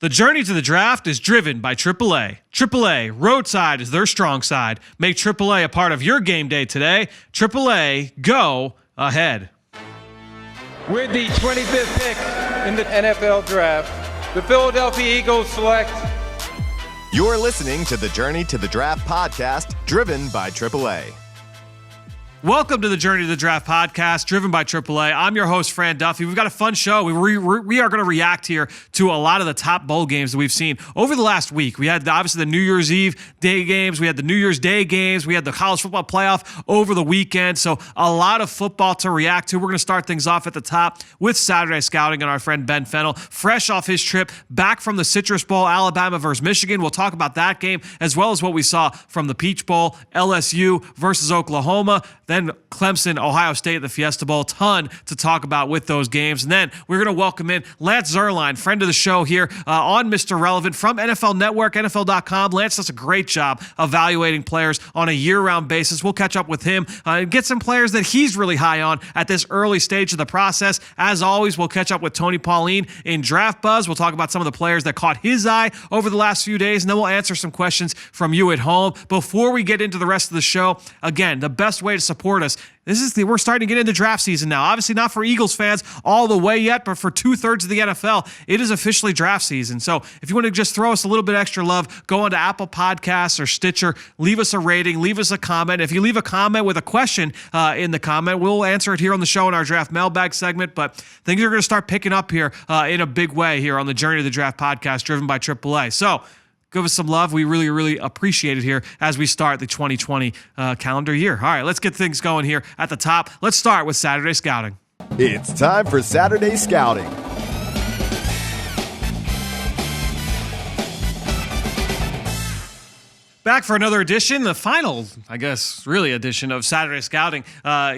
The journey to the draft is driven by AAA. AAA, roadside is their strong side. Make AAA a part of your game day today. AAA, go ahead. With the 25th pick in the NFL Draft, the Philadelphia Eagles select. You're listening to the Journey to the Draft podcast, driven by AAA. Welcome to the Journey to the Draft podcast, driven by AAA. I'm your host, Fran Duffy. We've got a fun show. We are going to react here to a lot of the top bowl games that we've seen over the last week. We had obviously the New Year's Eve day games. We had the New Year's Day games. We had the college football playoff over the weekend. So a lot of football to react to. We're going to start things off at the top with Saturday Scouting and our friend Ben Fennell, fresh off his trip back from the Citrus Bowl, Alabama versus Michigan. We'll talk about that game as well as what we saw from the Peach Bowl, LSU versus Oklahoma. Then Clemson, Ohio State, the Fiesta Bowl. Ton to talk about with those games. And then we're going to welcome in Lance Zierlein, friend of the show here on Mr. Relevant from NFL Network, NFL.com. Lance does a great job evaluating players on a year-round basis. We'll catch up with him and get some players that he's really high on at this early stage of the process. As always, we'll catch up with Tony Pauline in Draft Buzz. We'll talk about some of the players that caught his eye over the last few days, and then we'll answer some questions from you at home. Before we get into the rest of the show, again, the best way to support us, we're starting to get into draft season now. Obviously not for Eagles fans all the way yet, but for 2/3 of the NFL, it is officially draft season. So if you want to just throw us a little bit extra love, go onto Apple Podcasts or Stitcher, leave us a rating, leave us a comment. If you leave a comment with a question in the comment, we'll answer it here on the show in our draft mailbag segment. But things are going to start picking up here in a big way here on the Journey to the Draft podcast, driven by AAA. So give us some love. We really, really appreciate it here as we start the 2020 calendar year. All right, let's get things going here at the top. Let's start with Saturday Scouting. It's time for Saturday Scouting. Back for another edition, the final, I guess, really edition of Saturday Scouting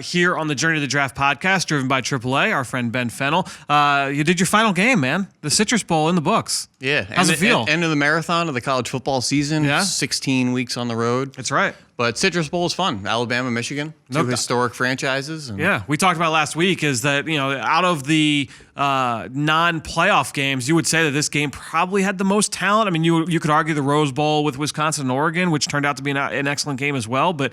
here on the Journey to the Draft podcast, driven by AAA, our friend Ben Fennell. You did your final game, man. The Citrus Bowl in the books. Yeah. How's it feel? End of the marathon of the college football season. Yeah. 16 weeks on the road. That's right. But Citrus Bowl is fun. Alabama, Michigan, two historic franchises. And yeah, we talked about last week is that, out of the non-playoff games, you would say that this game probably had the most talent. I mean, you could argue the Rose Bowl with Wisconsin and Oregon, which turned out to be an excellent game as well. But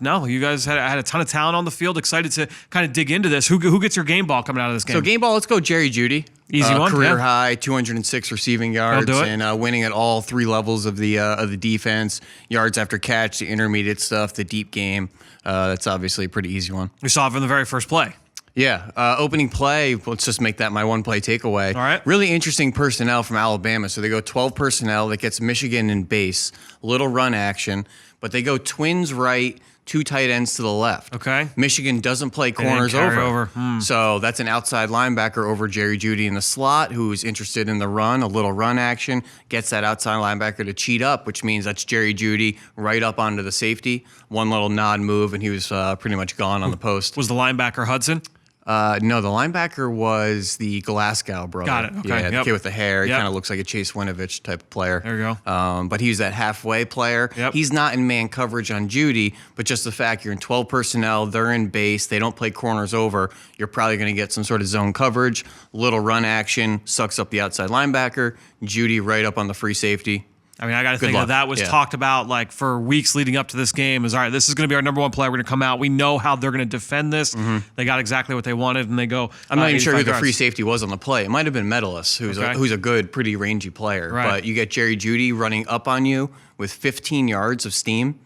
no, you guys had a ton of talent on the field. Excited to kind of dig into this. Who gets your game ball coming out of this game? So game ball, let's go Jerry Jeudy. Easy one. Career high, 206 receiving yards, and winning at all three levels of the defense. Yards after catch, the intermediate stuff, the deep game. That's obviously a pretty easy one. We saw it from the very first play. Yeah, opening play, let's just make that my one play takeaway. All right. Really interesting personnel from Alabama. So they go 12 personnel that gets Michigan in base, little run action, but they go twins right, two tight ends to the left. Okay. Michigan doesn't play corners over. So that's an outside linebacker over Jerry Jeudy in the slot who's interested in the run, a little run action, gets that outside linebacker to cheat up, which means that's Jerry Jeudy right up onto the safety. One little nod move, and he was pretty much gone on the post. Was the linebacker Hudson? No, the linebacker was the Glasgow brother. Got it. Okay. Yeah, the kid with the hair. He Yep. kind of looks like a Chase Winovich type of player. There you go. But he's that halfway player. Yep. He's not in man coverage on Jeudy, but just the fact you're in 12 personnel, they're in base, they don't play corners over, you're probably going to get some sort of zone coverage, little run action, sucks up the outside linebacker, Jeudy right up on the free safety. I mean, I got to think that was talked about like for weeks leading up to this game. Is all right, this is going to be our number one player. We're going to come out. We know how they're going to defend this. Mm-hmm. They got exactly what they wanted, and they go. I'm not even sure who the free safety was on the play. It might have been Medalist, who's a good, pretty rangy player. Right. But you get Jerry Jeudy running up on you with 15 yards of steam.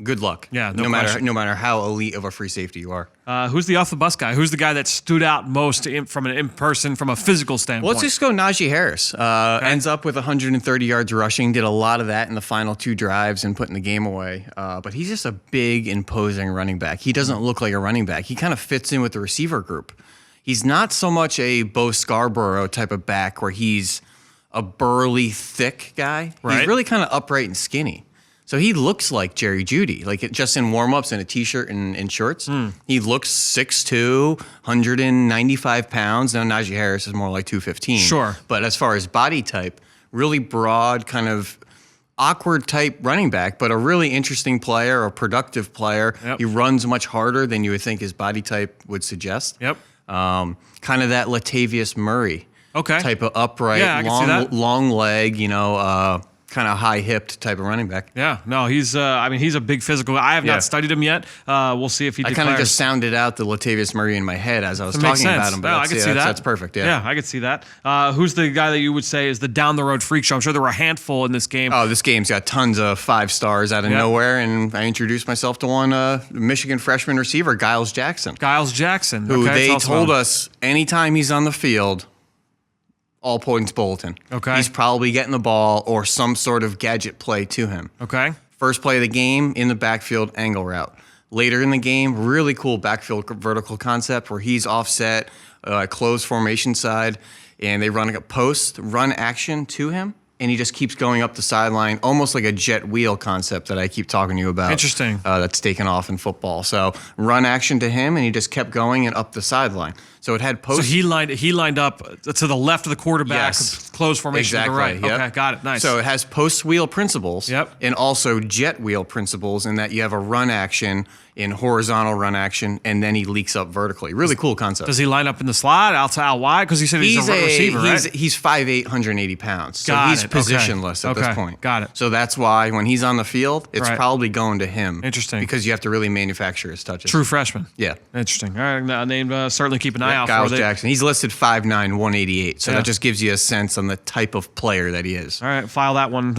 Good luck. Yeah, no matter how elite of a free safety you are. Who's the off the bus guy? Who's the guy that stood out most from an in-person, from a physical standpoint? Well, let's just go Najee Harris. Ends up with 130 yards rushing. Did a lot of that in the final two drives and putting the game away. But he's just a big, imposing running back. He doesn't look like a running back. He kind of fits in with the receiver group. He's not so much a Bo Scarborough type of back where he's a burly, thick guy. Right. He's really kind of upright and skinny. So he looks like Jerry Jeudy, just in warm-ups and a T-shirt and shorts. He looks 6'2", 195 pounds. Now Najee Harris is more like 215. Sure. But as far as body type, really broad, kind of awkward type running back, but a really interesting player, a productive player. Yep. He runs much harder than you would think his body type would suggest. Yep. Kind of that Latavius Murray type of upright, Yeah, I can see that. long leg, kind of high-hipped type of running back. Yeah, no, he's he's a big physical. I have not studied him yet. We'll see if he declares. I kind of just sounded out the Latavius Murray in my head as I was talking about him. But I can see that. That's perfect, yeah. Yeah, I could see that. Who's the guy that you would say is the down-the-road freak show? I'm sure there were a handful in this game. Oh, this game's got tons of 5 stars out of nowhere, and I introduced myself to one Michigan freshman receiver, Giles Jackson. Who they told us anytime he's on the field, all points bulletin. Okay. He's probably getting the ball or some sort of gadget play to him. Okay. First play of the game, in the backfield, angle route. Later in the game, really cool backfield vertical concept where he's offset, closed formation side, and they run a post run action to him, and he just keeps going up the sideline, almost like a jet wheel concept that I keep talking to you about. Interesting. That's taken off in football. So run action to him, and he just kept going and up the sideline. So it had post. So he lined up to the left of the quarterback, closed formation to the right. Yep. Okay, got it. Nice. So it has post wheel principles, and also jet wheel principles, in that you have a run action in horizontal run action, and then he leaks up vertically. Really cool concept. Does he line up in the slot, out wide? Because you said he's a receiver, right? He's 5'8", 180 pounds. So he's positionless at this point. Got it. So that's why when he's on the field, it's probably going to him. Interesting. Because you have to really manufacture his touches. True freshman. Yeah. Interesting. All right, named certainly keep an eye out Giles for Jackson. He's listed 5'9", 188. So that just gives you a sense on the type of player that he is. All right, file that one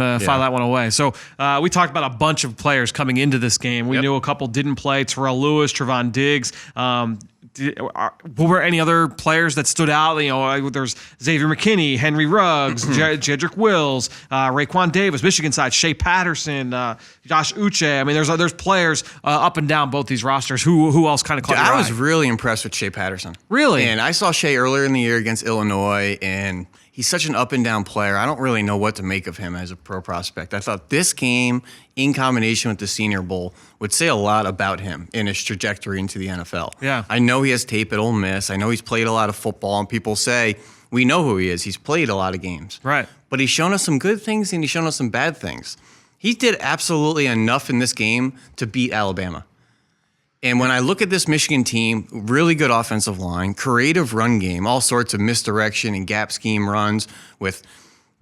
away. So we talked about a bunch of players coming into this game. We knew a couple didn't play. Terrell Lewis, Trevon Diggs. Were any other players that stood out? There's Xavier McKinney, Henry Ruggs, Jedrick Wills, Raekwon Davis, Michigan side, Shea Patterson, Josh Uche. I mean, there's players up and down both these rosters. Who else kind of caught your eye? I was really impressed with Shea Patterson. Really? And I saw Shea earlier in the year against Illinois, and he's such an up and down player. I don't really know what to make of him as a pro prospect. I thought this game, in combination with the Senior Bowl, would say a lot about him in his trajectory into the NFL. Yeah. I know he has tape at Ole Miss. I know he's played a lot of football, and people say, we know who he is. He's played a lot of games. Right. But he's shown us some good things, and he's shown us some bad things. He did absolutely enough in this game to beat Alabama. And when I look at this Michigan team, really good offensive line, creative run game, all sorts of misdirection and gap scheme runs with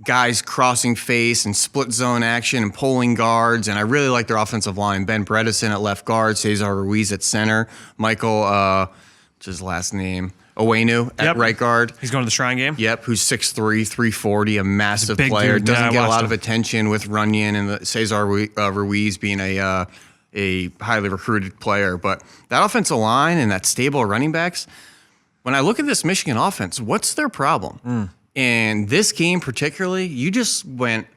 guys crossing face and split zone action and pulling guards. And I really like their offensive line. Ben Bredesen at left guard, Cesar Ruiz at center, Michael, what's his last name? Owenu at right guard. He's going to the Shrine game? Yep, who's 6'3", 340, a massive player. Dude. Doesn't get a lot of attention with Runyon and Cesar Ruiz being a highly recruited player. But that offensive line and that stable of running backs, when I look at this Michigan offense, what's their problem? And this game particularly, you just went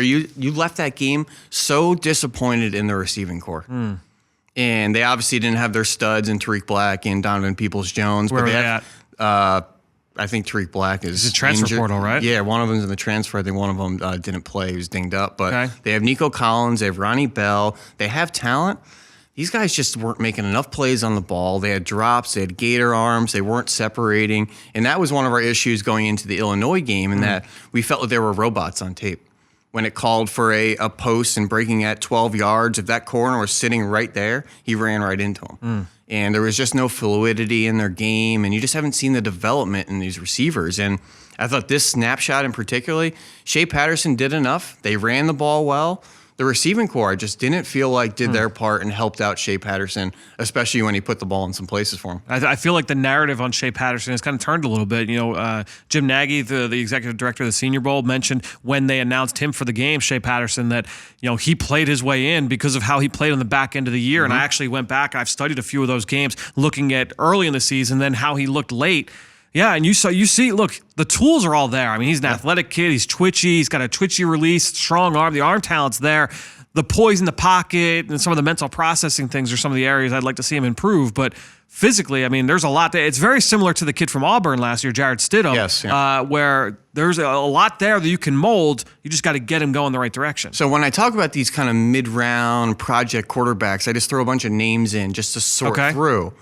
you left that game so disappointed in the receiving corps. And they obviously didn't have their studs in Tariq Black and Donovan Peoples-Jones. Where are they at? I think Tariq Black is a transfer injured. portal, right? Yeah, one of them's in the transfer. I think one of them didn't play. He was dinged up. But Okay. They have Nico Collins. They have Ronnie Bell. They have talent. These guys just weren't making enough plays on the ball. They had drops. They had gator arms. They weren't separating. And that was one of our issues going into the Illinois game, in that we felt like there were robots on tape. When it called for a post and breaking at 12 yards, if that corner was sitting right there, he ran right into him. And there was just no fluidity in their game, and you just haven't seen the development in these receivers. And I thought this snapshot in particular, Shea Patterson did enough. They ran the ball well. The receiving corps, I just didn't feel like did their part and helped out Shea Patterson, especially when he put the ball in some places for him. I feel like the narrative on Shea Patterson has kind of turned a little bit. Jim Nagy, the executive director of the Senior Bowl, mentioned when they announced him for the game, Shea Patterson, that he played his way in because of how he played on the back end of the year. And I actually went back. I've studied a few of those games, looking at early in the season, then how he looked late. Yeah, and you see, look, the tools are all there. I mean, he's an athletic kid. He's twitchy. He's got a twitchy release, strong arm. The arm talent's there. The poise in the pocket and some of the mental processing things are some of the areas I'd like to see him improve. But physically, I mean, there's a lot there. It's very similar to the kid from Auburn last year, Jared Stidham, where there's a lot there that you can mold. You just got to get him going the right direction. So when I talk about these kind of mid-round project quarterbacks, I just throw a bunch of names in just to sort through.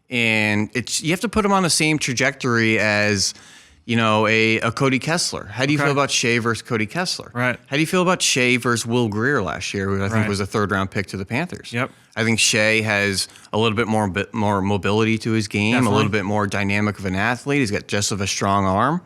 And you have to put them on the same trajectory as, a Cody Kessler. How do you feel about Shea versus Cody Kessler? Right. How do you feel about Shea versus Will Greer last year, who I think was a third-round pick to the Panthers? Yep. I think Shea has a little bit more mobility to his game, Definitely. a little bit more dynamic of an athlete. He's got just of a strong arm.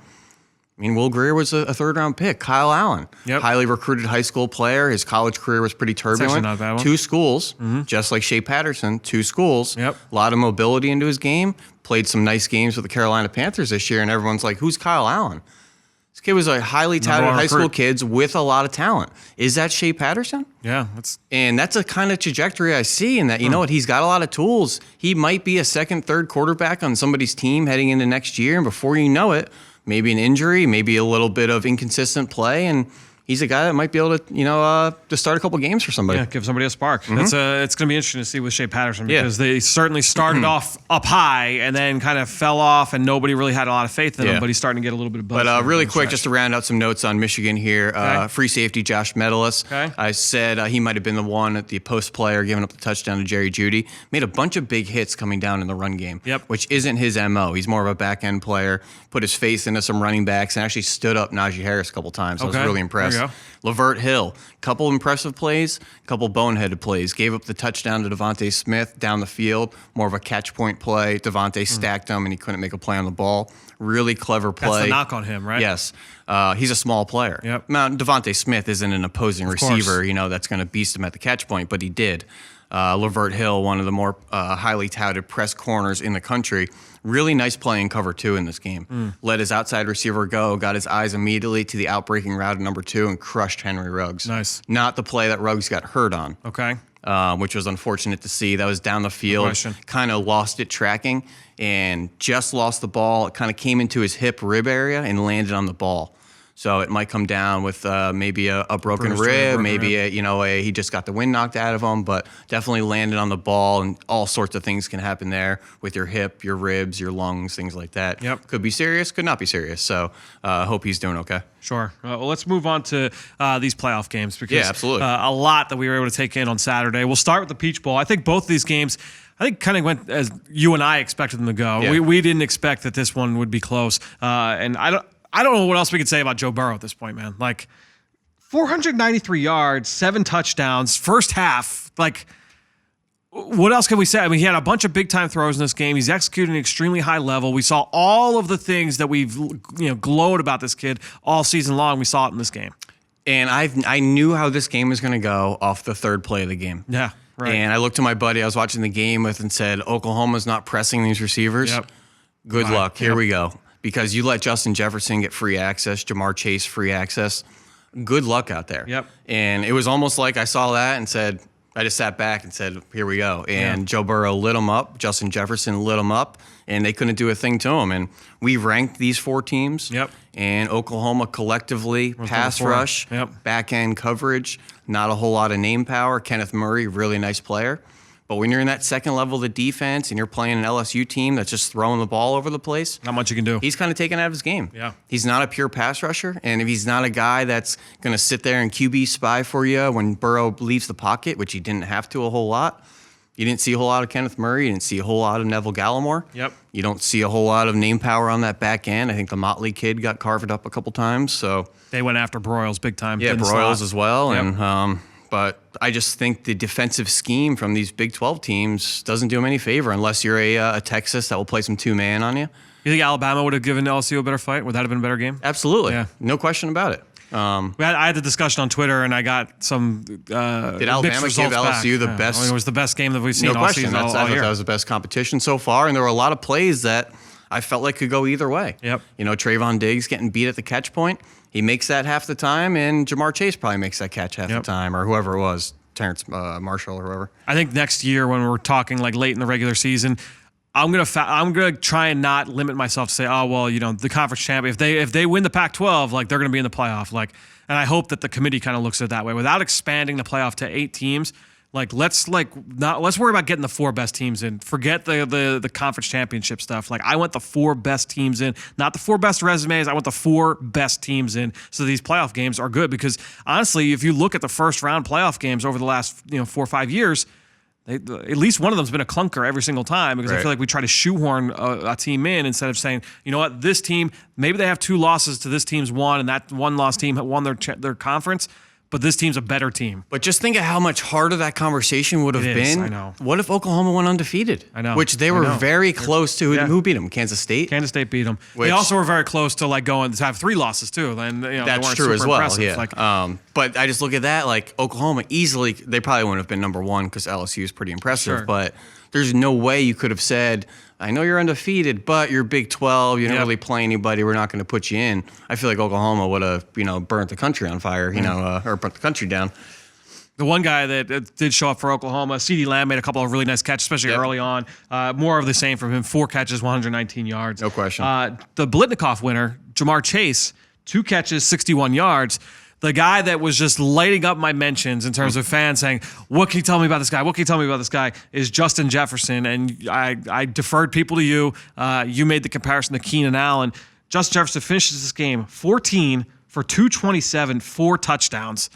I mean, Will Greer was a third-round pick. Kyle Allen, highly recruited high school player. His college career was pretty turbulent. Not a bad one. 2 schools, just like Shea Patterson, 2 schools. Yep. A lot of mobility into his game. Played some nice games with the Carolina Panthers this year, and everyone's like, who's Kyle Allen? This kid was a highly touted high school kid with a lot of talent. Is that Shea Patterson? Yeah. That's a kind of trajectory I see in that, you know what, he's got a lot of tools. He might be a second, third quarterback on somebody's team heading into next year, and before you know it, maybe an injury, maybe a little bit of inconsistent play, and he's a guy that might be able to, to start a couple games for somebody. Yeah, give somebody a spark. It's going to be interesting to see with Shea Patterson because they certainly started off up high and then kind of fell off, and nobody really had a lot of faith in him. But he's starting to get a little bit of buzz. But really quick, just to round out some notes on Michigan here, free safety Josh Metellus. I said he might have been the one at the post player giving up the touchdown to Jerry Jeudy. Made a bunch of big hits coming down in the run game, which isn't his MO. He's more of a back end player. Put his face into some running backs and actually stood up Najee Harris a couple times. I was really impressed. Lavert Hill, couple impressive plays, couple boneheaded plays. Gave up the touchdown to Devontae Smith down the field, more of a catch point play. Devontae stacked him, and he couldn't make a play on the ball. Really clever play. That's the knock on him, right? Yes. He's a small player. Now, Devontae Smith isn't an opposing receiver, that's going to beast him at the catch point, but he did. Lavert Hill, one of the more highly touted press corners in the country. Really nice play in cover 2 in this game. Let his outside receiver go, got his eyes immediately to the outbreaking route of number 2 and crushed Henry Ruggs. Nice. Not the play that Ruggs got hurt on. Okay. Which was unfortunate to see. That was down the field, kind of lost it tracking and just lost the ball. It kind of came into his hip rib area and landed on the ball. So it might come down with maybe a broken rib, maybe he just got the wind knocked out of him, but definitely landed on the ball, and all sorts of things can happen there with your hip, your ribs, your lungs, things like that. Could be serious, could not be serious. So I hope he's doing okay. Sure. Well, let's move on to these playoff games because absolutely. A lot that we were able to take in on Saturday. We'll start with the Peach Bowl. I think both of these games kind of went as you and I expected them to go. Yeah. We didn't expect that this one would be close, and I don't know what else we could say about Joe Burrow at this point, man. 493 yards, 7 touchdowns, first half. What else can we say? I mean, he had a bunch of big-time throws in this game. He's executing at an extremely high level. We saw all of the things that we've glowed about this kid all season long. We saw it in this game. And I knew how this game was going to go off the third play of the game. Yeah, right. And I looked to my buddy I was watching the game with and said, Oklahoma's not pressing these receivers. Good luck. Here we go. Because you let Justin Jefferson get free access, Jamar Chase free access. Good luck out there. And it was almost like I saw that and said, I just sat back and said, here we go. And Joe Burrow lit him up. Justin Jefferson lit him up. And they couldn't do a thing to him. And we ranked these 4 teams. And Oklahoma collectively, pass rush, back end coverage, not a whole lot of name power. Kenneth Murray, really nice player. But when you're in that second level of the defense and you're playing an LSU team that's just throwing the ball over the place, not much you can do. He's kind of taken out of his game. He's not a pure pass rusher, and if he's not a guy that's going to sit there and QB spy for you when Burrow leaves the pocket, which he didn't have to a whole lot. You didn't see a whole lot of Kenneth Murray. You didn't see a whole lot of Neville Gallimore. You don't see a whole lot of name power on that back end. I think the Motley kid got carved up a couple times. So they went after Broyles big time. Yeah, Broyles as well. And but I just think the defensive scheme from these Big 12 teams doesn't do them any favor unless you're a Texas that will play some 2-man on you. You think Alabama would have given LSU a better fight? Would that have been a better game? Absolutely. No question about it. I had the discussion on Twitter, and I got some Did Alabama give LSU the best? It was the best game that we've seen all season. I thought that was the best competition so far, and there were a lot of plays that I felt like could go either way. Trayvon Diggs getting beat at the catch point. He makes that half the time, and Jamar Chase probably makes that catch half the time, or whoever it was, Terrence Marshall or whoever. I think next year when we're talking late in the regular season, I'm gonna try and not limit myself to say, the conference champion. If they win the Pac-12, they're gonna be in the playoff. And I hope that the committee kind of looks at it that way without expanding the playoff to 8 teams. Let's worry about getting the 4 best teams in. Forget the conference championship stuff. I want the 4 best teams in, not the 4 best resumes. I want the 4 best teams in. So these playoff games are good because honestly, if you look at the first round playoff games over the last 4 or 5 years, at least one of them's been a clunker every single time because I feel like we try to shoehorn a team in instead of saying, you know what, this team, maybe they have 2 losses to this team's one, and that one loss team won their conference, but this team's a better team. But just think of how much harder that conversation would have been. I know. What if Oklahoma went undefeated? I know. Which they were very close to. Yeah. Who beat them? Kansas State? Kansas State beat them. They also were very close to like going to have 3 losses too. And That's true as well. Yeah. But I just look at that like Oklahoma easily. They probably wouldn't have been number 1 because LSU is pretty impressive. Sure. But there's no way you could have said, I know you're undefeated, but you're Big 12. You don't really play anybody. We're not going to put you in. I feel like Oklahoma would have, burnt the country on fire, or burnt the country down. The one guy that did show up for Oklahoma, CeeDee Lamb, made a couple of really nice catches, especially early on. More of the same from him. 4 catches, 119 yards. No question. The Blitnikoff winner, Jamar Chase, 2 catches, 61 yards. The guy that was just lighting up my mentions in terms of fans saying, what can you tell me about this guy? What can you tell me about this guy? Is Justin Jefferson. And I deferred people to you. You made the comparison to Keenan Allen. Justin Jefferson finishes this game 14 for 227, 4 touchdowns.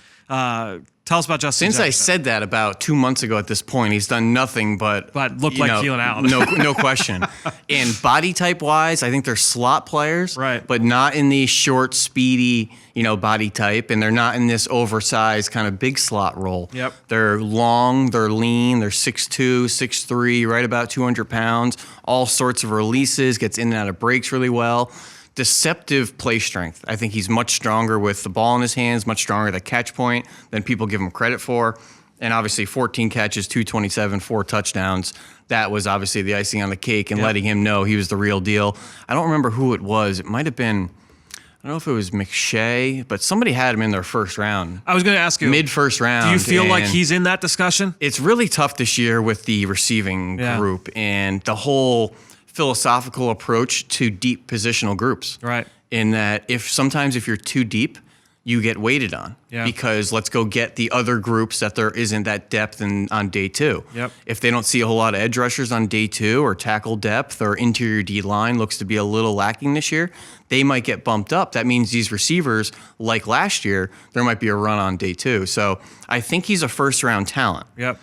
Tell us about Justin Since Jefferson. I said that about 2 months ago at this point, he's done nothing but look like Keenan Allen. no question. And body type wise, I think they're slot players, right? But not in the short, speedy, body type, and they're not in this oversized kind of big slot role. Yep. They're long, they're lean, they're 6'2", 6'3", right about 200 pounds. All sorts of releases, gets in and out of breaks really well. Deceptive play strength. I think he's much stronger with the ball in his hands, much stronger at the catch point than people give him credit for. And obviously 14 catches, 227, 4 touchdowns. That was obviously the icing on the cake and letting him know he was the real deal. I don't remember who it was. It might have been, I don't know if it was McShay, but somebody had him in their first round. I was going to ask you. Mid-first round. Do you feel like he's in that discussion? It's really tough this year with the receiving group and the whole philosophical approach to deep positional groups. Right. In that sometimes if you're too deep, you get weighted on. Yeah. Because let's go get the other groups that there isn't that depth on day 2. Yep. If they don't see a whole lot of edge rushers on day 2 or tackle depth or interior D line looks to be a little lacking this year, they might get bumped up. That means these receivers, like last year, there might be a run on day 2. So I think he's a first round talent. Yep.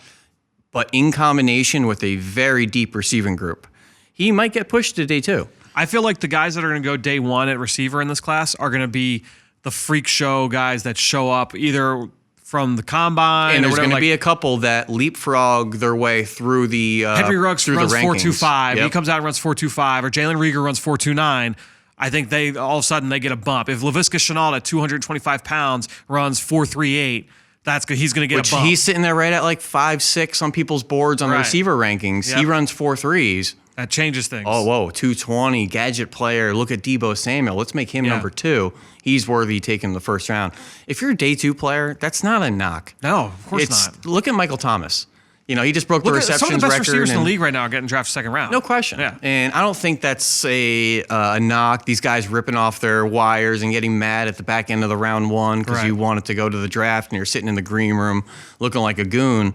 But in combination with a very deep receiving group, he might get pushed to day 2. I feel like the guys that are going to go day 1 at receiver in this class are going to be the freak show guys that show up either from the combine. And there's going to like, be a couple that leapfrog their way through the Henry Ruggs runs 4.25. Yep. He comes out and runs 4.25, or Jalen Rieger runs 4.29. I think they all of a sudden they get a bump. If Laviska Shenault at 225 pounds runs 4.38, that's good. He's going to get a bump. He's sitting there right at like 5'6" on people's boards on the receiver rankings. Yep. He runs 4.3s. That changes things. Oh, whoa, 220, gadget player. Look at Deebo Samuel. Let's make him number 2. He's worthy taking the first round. If you're a day 2 player, that's not a knock. No, of course not. Look at Michael Thomas. He just broke the receptions record. Some of the best receivers in the league right now are getting drafted second round. No question. Yeah. And I don't think that's a knock. These guys ripping off their wires and getting mad at the back end of the round 1 because you wanted to go to the draft and you're sitting in the green room looking like a goon.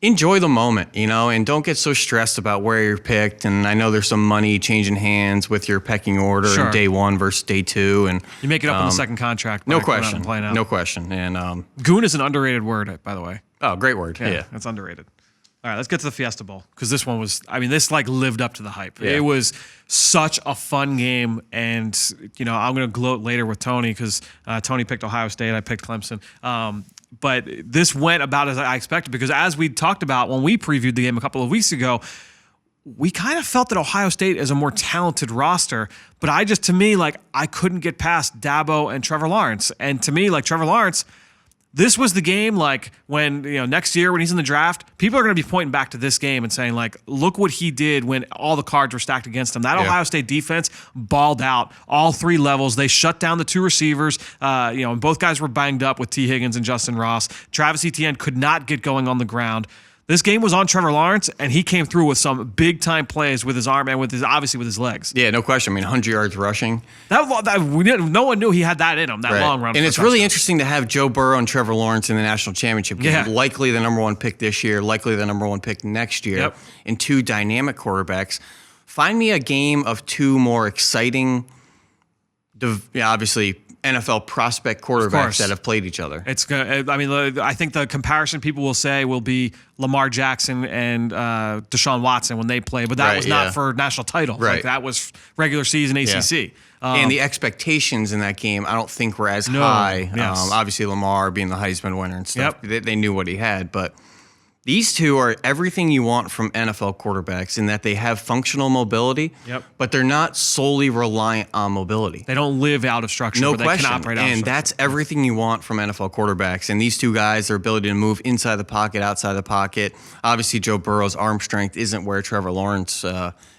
Enjoy the moment, and don't get so stressed about where you're picked. And I know there's some money changing hands with your pecking order in day 1 versus day 2. And you make it up in the second contract. No question. No question. And goon is an underrated word, by the way. Oh, great word. Yeah. It's underrated. All right, let's get to the Fiesta Bowl because this one was, this lived up to the hype. Yeah. It was such a fun game, and I'm going to gloat later with Tony because Tony picked Ohio State, I picked Clemson. But this went about as I expected because as we talked about when we previewed the game a couple of weeks ago, we kind of felt that Ohio State is a more talented roster, but I couldn't get past Dabo and Trevor Lawrence. And to me, Trevor Lawrence, this was the game when, next year when he's in the draft, people are going to be pointing back to this game and saying look what he did when all the cards were stacked against him. That Ohio State defense balled out all 3 levels. They shut down the 2 receivers. And both guys were banged up with T. Higgins and Justin Ross. Travis Etienne could not get going on the ground. This game was on Trevor Lawrence, and he came through with some big-time plays with his arm and obviously with his legs. Yeah, no question. 100 yards rushing. No one knew he had that in him, that long run. And it's really interesting to have Joe Burrow and Trevor Lawrence in the national championship game. Yeah. Likely the number 1 pick this year, likely the number 1 pick next year. Yep. And 2 dynamic quarterbacks. Find me a game of 2 more exciting, obviously NFL prospect quarterbacks that have played each other. It's good. I mean, I think the comparison people will say will be Lamar Jackson and Deshaun Watson when they play, but that was not for national titles. Right. Like that was regular season ACC. And the expectations in that game, I don't think were as high. Yes. Obviously, Lamar being the Heisman winner and stuff, Yep. they knew what he had. But these two are everything you want from NFL quarterbacks in that they have functional mobility, but they're not solely reliant on mobility. They don't live out of structure, No but question. they can operate out of and structure. that's everything you want from NFL quarterbacks. And these two guys, their ability to move inside the pocket, outside the pocket. Obviously, Joe Burrow's arm strength isn't where Trevor Lawrence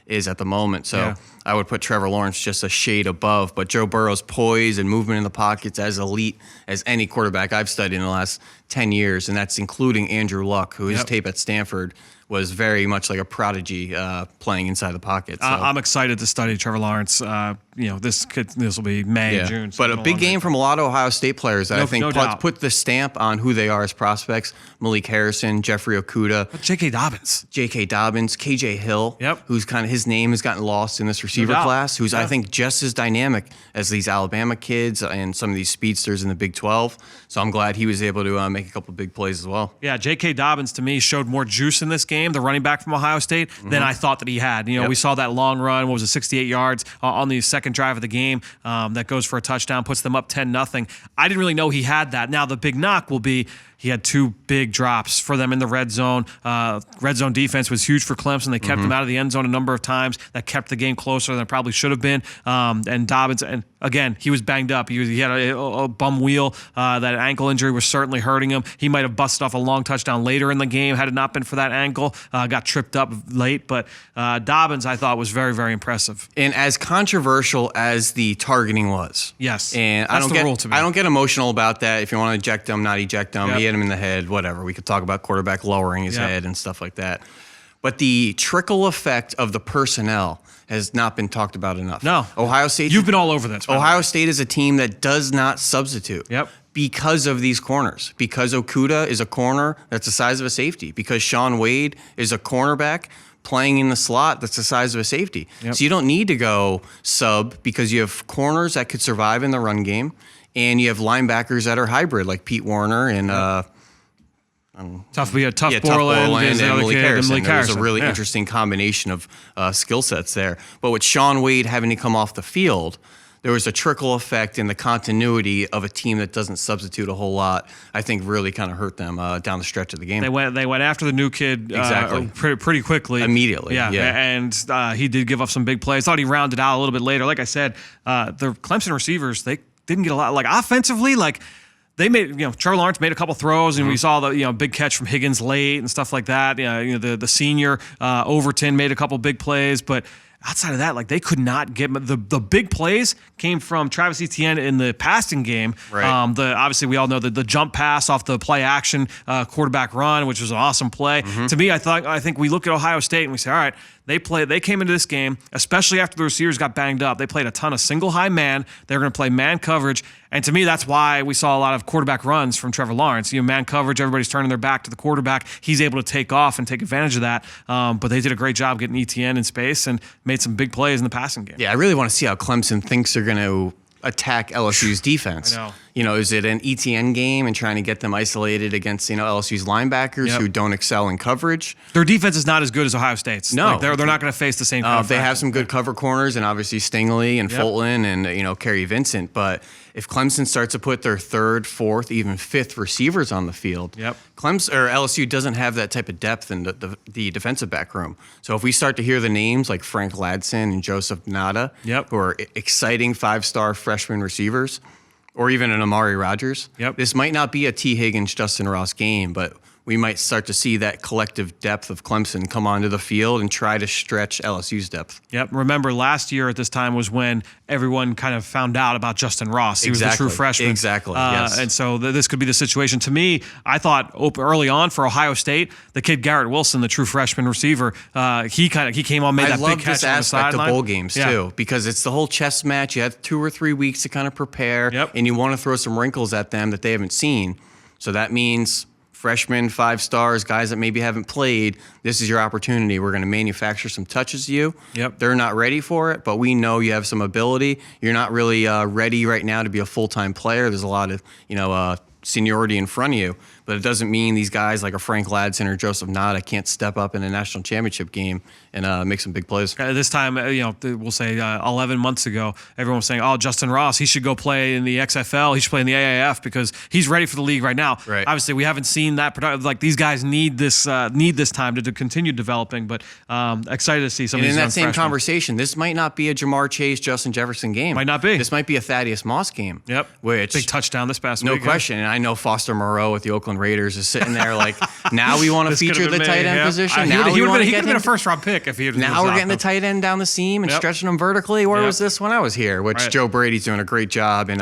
is at the moment. So I would put Trevor Lawrence just a shade above. But Joe Burrow's poise and movement in the pocket's as elite as any quarterback I've studied in the last 10 years. And that's including Andrew Luck, who his tape at Stanford was very much like a prodigy playing inside the pocket. So. I'm excited to study Trevor Lawrence. This will be May, June. But a big game from a lot of Ohio State players that I think put the stamp on who they are as prospects. Malik Harrison, Jeffrey Okudah. J.K. Dobbins, KJ Hill, who's kind of his name has gotten lost in this receiver class, who's I think just as dynamic as these Alabama kids and some of these speedsters in the Big 12. So I'm glad he was able to make a couple big plays as well. Yeah, J.K. Dobbins to me showed more juice in this game, the running back from Ohio State, than I thought that he had. We saw that long run, 68 yards on the second drive of the game that goes for a touchdown, puts them up 10-0. I didn't really know he had that. Now the big knock will be he had two big drops for them in the red zone. Red zone defense was huge for Clemson. They kept them out of the end zone a number of times. That kept the game closer than it probably should have been. And Dobbins, and again, he was banged up. He had a bum wheel. That ankle injury was certainly hurting him. He might have busted off a long touchdown later in the game had it not been for that ankle. Got tripped up late. But Dobbins, I thought, was very, very impressive. And as controversial as the targeting was. Yes. And that's the rule to me. I don't get emotional about that. If you want to eject him, not eject him. He hit him in the head, whatever. We could talk about quarterback lowering his head and stuff like that. But the trickle effect of the personnel has not been talked about enough. No. Ohio State. You've been all over this. Ohio State is a team that does not substitute. Because of these corners. Because Okudah is a corner that's the size of a safety. Because Shaun Wade is a cornerback playing in the slot that's the size of a safety. So you don't need to go sub because you have corners that could survive in the run game. And you have linebackers that are hybrid, like Pete Warner and Tough Borland and Malik Harrison. There's a really Yeah. interesting combination of skill sets there. But with Shaun Wade having to come off the field, there was a trickle effect in the continuity of a team that doesn't substitute a whole lot. I think really kind of hurt them down the stretch of the game. They went after the new kid pretty quickly. Immediately. Yeah. And he did give up some big plays. Thought he rounded out a little bit later. Like I said, the Clemson receivers, they didn't get a lot. Like offensively, like they made, Trevor Lawrence made a couple throws, and we saw the big catch from Higgins late and stuff like that. The senior Overton made a couple big plays, but outside of that, like they could not get the big plays came from Travis Etienne in the passing game. Right. Obviously we all know the jump pass off the play action quarterback run, which was an awesome play. To me, I think we look at Ohio State and we say, all right, they came into this game, especially after the receivers got banged up. They played a ton of single high man. They're going to play man coverage. And to me, that's why we saw a lot of quarterback runs from Trevor Lawrence. Man coverage, everybody's turning their back to the quarterback. He's able to take off and take advantage of that. But they did a great job getting ETN in space and made some big plays in the passing game. Yeah, I really want to see how Clemson thinks they're going to attack LSU's defense. I know. Is it an ETN game and trying to get them isolated against, LSU's linebackers who don't excel in coverage? Their defense is not as good as Ohio State's. No. They're not going to face the same kind of They have pressure. some good cover corners and obviously Stingley and Fulton and, Kerry Vincent. But if Clemson starts to put their third, fourth, even fifth receivers on the field, Clemson or LSU doesn't have that type of depth in the defensive back room. So if we start to hear the names like Frank Ladson and Joseph Nada, who are exciting 5-star freshman receivers, or even an Amari Rodgers, this might not be a T. Higgins, Justin Ross game, but we might start to see that collective depth of Clemson come onto the field and try to stretch LSU's depth. Remember, last year at this time was when everyone kind of found out about Justin Ross. He was the true freshman. Exactly, yes. And so this could be the situation. To me, I thought early on for Ohio State, the kid Garrett Wilson, the true freshman receiver, he came on, made that big catch on the sideline. I love this aspect of bowl games, too, because it's the whole chess match. You have 2 or 3 weeks to kind of prepare, and you want to throw some wrinkles at them that they haven't seen. So that means freshmen, 5 stars, guys that maybe haven't played, this is your opportunity. We're going to manufacture some touches to you. Yep. They're not ready for it, but we know you have some ability. You're not really ready right now to be a full-time player. There's a lot of, seniority in front of you, but it doesn't mean these guys like a Frank Ladson or Joseph Nada can't step up in a national championship game and make some big plays. This time, we'll say 11 months ago, everyone was saying, Justin Ross, he should go play in the XFL. He should play in the AAF because he's ready for the league right now. Right. Obviously, we haven't seen that. Like, these guys need this time to continue developing, but excited to see some of these in young that same freshmen. Conversation, this might not be a Jamar Chase, Justin Jefferson game. Might not be. This might be a Thaddeus Moss game. Yep. Which, big touchdown this past no week. question. And I know Foster Moreau with the Oakland Raiders is sitting there like, now we want to feature the tight end position. He Now would have get been a first-round pick if he had. Now we're getting the tight end down the seam and stretching them vertically. Where was this when I was here? Which Joe Brady's doing a great job in